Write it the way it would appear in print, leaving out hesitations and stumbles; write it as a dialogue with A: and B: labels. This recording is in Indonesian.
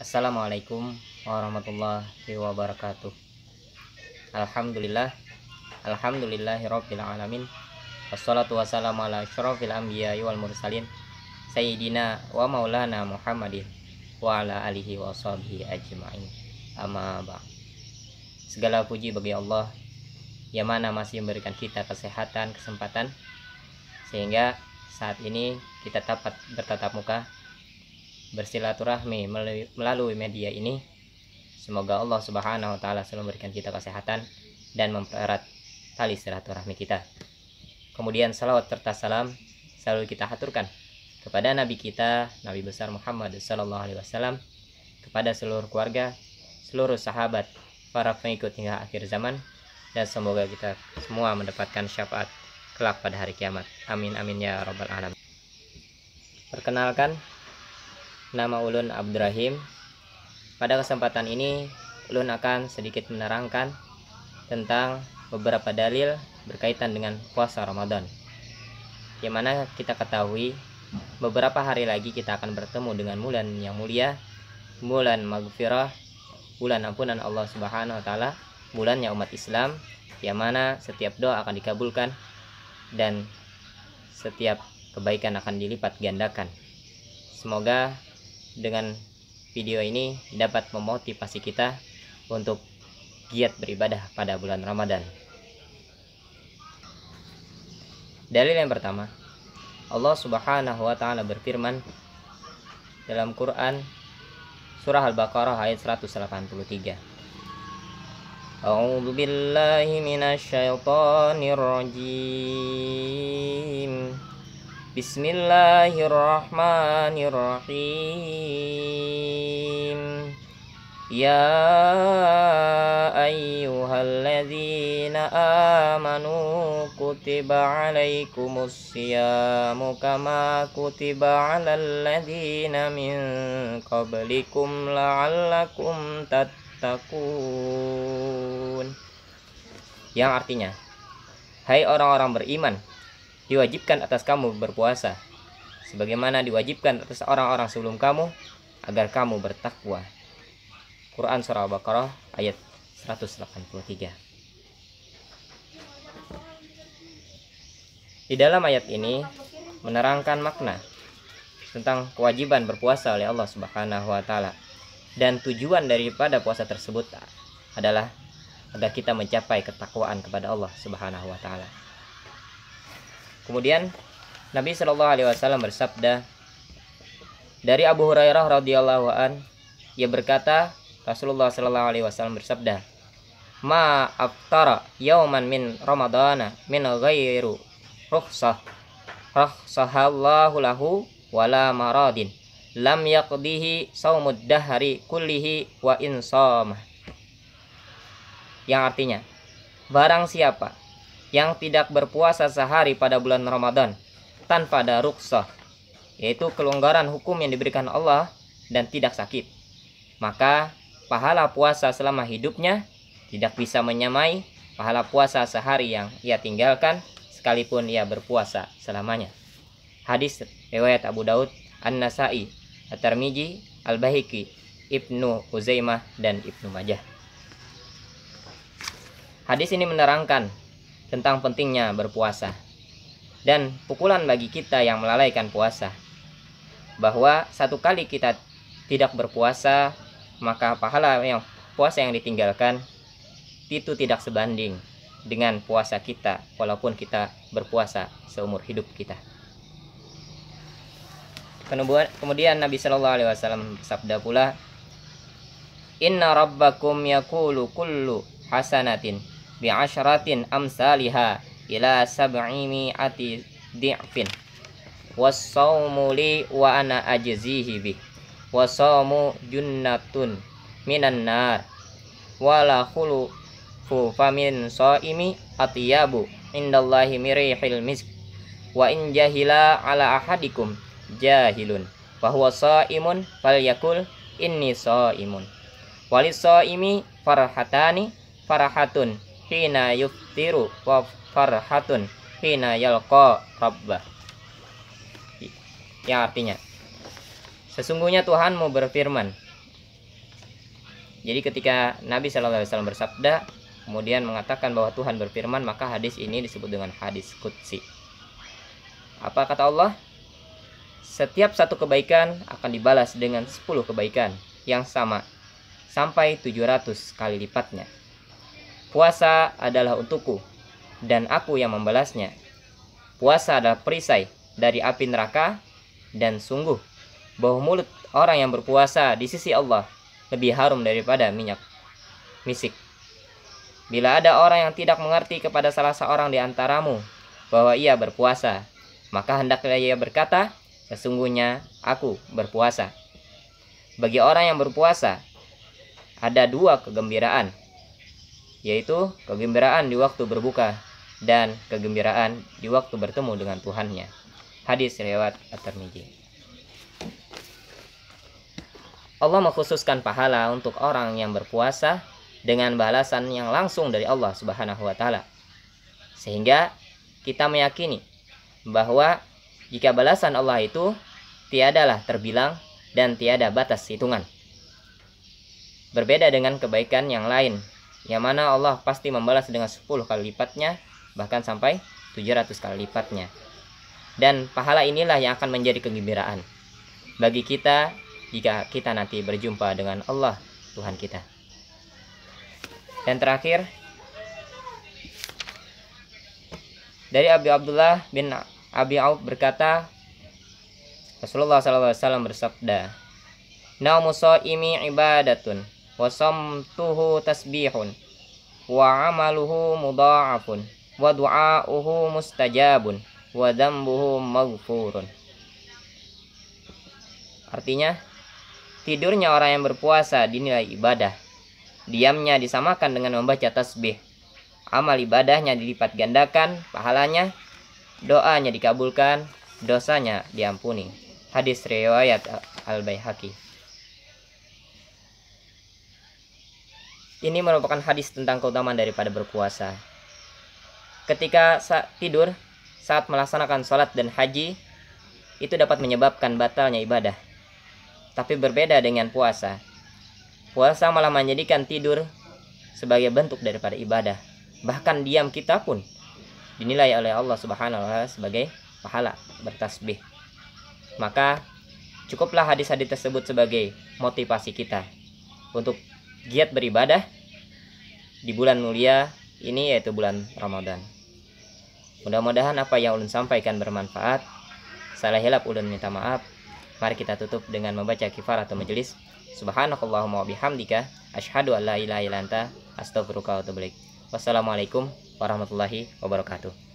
A: Assalamualaikum warahmatullahi wabarakatuh. Alhamdulillah, alhamdulillahirabbil alamin. Wassalatu wassalamu ala asyrofil anbiya'i wal mursalin sayyidina wa maulana Muhammadin wa ala alihi wa sahbihi ajma'in. Amma ba'd. Segala puji bagi Allah yang mana masih memberikan kita kesehatan, kesempatan sehingga saat ini kita dapat bertatap muka bersilaturahmi melalui media ini. Semoga Allah Subhanahu wa taala selalu memberikan kita kesehatan dan mempererat tali silaturahmi kita. Kemudian salawat serta salam selalu kita haturkan kepada Nabi kita, Nabi besar Muhammad sallallahu alaihi wasallam, kepada seluruh keluarga, seluruh sahabat, para pengikut hingga akhir zaman, dan semoga kita semua mendapatkan syafaat kelak pada hari kiamat. Amin amin ya rabbal alamin. Perkenalkan, nama Ulun Abdurrahim. Pada kesempatan ini Ulun akan sedikit menerangkan tentang beberapa dalil berkaitan dengan puasa Ramadan, yang mana kita ketahui beberapa hari lagi kita akan bertemu dengan bulan yang mulia, bulan maghfirah, bulan ampunan Allah Subhanahu wa taala, bulannya umat Islam, yang mana setiap doa akan dikabulkan dan setiap kebaikan akan dilipat gandakan. Semoga dengan video ini dapat memotivasi kita untuk giat beribadah pada bulan Ramadan. Dalil yang pertama, Allah Subhanahu wa taala berfirman dalam Quran surah Al-Baqarah ayat 183. A'udzu billahi minasyaitonir rajim. Bismillahirrahmanirrahim. Ya ayyuhalladzina amanu kutiba alaikumus siyamu kama kutiba alal ladzina min qablikum la'allakum tattaqun. Yang artinya, hai orang-orang beriman, diwajibkan atas kamu berpuasa sebagaimana diwajibkan atas orang-orang sebelum kamu agar kamu bertakwa. Quran surah Al-Baqarah ayat 183. Di dalam ayat ini menerangkan makna tentang kewajiban berpuasa oleh Allah Subhanahu wa taala, dan tujuan daripada puasa tersebut adalah agar kita mencapai ketakwaan kepada Allah Subhanahu wa taala. Kemudian Nabi Shallallahu alaihi wasallam bersabda dari Abu Hurairah radhiyallahu an, ia berkata, Rasulullah Shallallahu alaihi wasallam bersabda, "Ma aftara yauman min ramadana min ghairu rukhsah rakhsahallahu lahu wala maradin lam yaqdihi saumud dahri kullihi wa insama." Yang artinya, barang siapa yang tidak berpuasa sehari pada bulan Ramadan tanpa ada rukhsah, yaitu kelonggaran hukum yang diberikan Allah, dan tidak sakit, maka pahala puasa selama hidupnya tidak bisa menyamai pahala puasa sehari yang ia tinggalkan sekalipun ia berpuasa selamanya. Hadis riwayat Abu Daud, An-Nasai, At-Tirmidzi, Al-Baihaqi, Ibnu Uzaimah, dan Ibnu Majah. Hadis ini menerangkan tentang pentingnya berpuasa dan pukulan bagi kita yang melalaikan puasa, bahwa satu kali kita tidak berpuasa, maka pahala yang puasa yang ditinggalkan itu tidak sebanding dengan puasa kita walaupun kita berpuasa seumur hidup kita. Kemudian Nabi Shallallahu alaihi wasallam bersabda pula, "Inna rabbakum yaqulu kullu hasanatin bi'asyaratin amsalihha ila sab'imi'ati di'fin was-sawmu li wa ana ajzihi bih was-sawmu junnatun minan nar wala khulufu famin shaimi atyabu indallahi mirihil misk wa in jahila ala ahadikum jahilun wa huwa shaimun falyakul inni shaimun walis shaimi farahatun hina yuftiru wa farhatun hina yalqa rabbah. Yang artinya, sesungguhnya Tuhanmu berfirman, Jadi ketika Nabi SAW bersabda kemudian mengatakan bahwa Tuhan berfirman, maka hadis ini disebut dengan hadis qudsi. Apa kata Allah? Setiap satu kebaikan akan dibalas dengan 10 kebaikan yang sama sampai 700 kali lipatnya. Puasa adalah untukku dan aku yang membalasnya. Puasa adalah perisai dari api neraka, dan sungguh bau mulut orang yang berpuasa di sisi Allah lebih harum daripada minyak misik. Bila ada orang yang tidak mengerti kepada salah seorang di antaramu bahwa ia berpuasa, maka hendaklah ia berkata, sesungguhnya aku berpuasa. Bagi orang yang berpuasa ada 2 kegembiraan, yaitu kegembiraan di waktu berbuka dan kegembiraan di waktu bertemu dengan Tuhannya. Hadis riwayat At-Tirmidzi. Allah mengkhususkan pahala untuk orang yang berpuasa dengan balasan yang langsung dari Allah Subhanahu wa taala. Sehingga kita meyakini bahwa jika balasan Allah itu tiadalah terbilang dan tiada batas hitungan. Berbeda dengan kebaikan yang lain, yang mana Allah pasti membalas dengan 10 kali lipatnya, bahkan sampai 700 kali lipatnya. Dan pahala inilah yang akan menjadi kegembiraan bagi kita jika kita nanti berjumpa dengan Allah Tuhan kita. Dan terakhir, dari Abi Abdullah bin Abi Auf berkata, Rasulullah SAW bersabda, "Naumu shaimi ibadatun, wa samtuhu tasbihun, wa amaluhu mudha'afun, wa du'a'uhu mustajabun, wa dzambuhu maghfurun." Artinya, tidurnya orang yang berpuasa dinilai ibadah, diamnya disamakan dengan membaca tasbih, amal ibadahnya dilipat gandakan pahalanya, doanya dikabulkan, dosanya diampuni. Hadis riwayat Al-Baihaqi. Ini merupakan hadis tentang keutamaan daripada berpuasa. Ketika tidur saat melaksanakan sholat dan haji, itu dapat menyebabkan batalnya ibadah. Tapi berbeda dengan puasa. Puasa malah menjadikan tidur sebagai bentuk daripada ibadah. Bahkan diam kita pun dinilai oleh Allah Subhanahu wa taala sebagai pahala bertasbih. Maka cukuplah hadis-hadis tersebut sebagai motivasi kita untuk giat beribadah di bulan mulia ini, yaitu bulan Ramadan. Mudah-mudahan apa yang ulun sampaikan bermanfaat. Salah hilap ulun minta maaf. Mari kita tutup dengan membaca kifaratul majelis. Subhanakallahumma wa bihamdika asyhadu an la ilaha illa anta astaghfiruka wa atubu ilaik. Wassalamualaikum warahmatullahi wabarakatuh.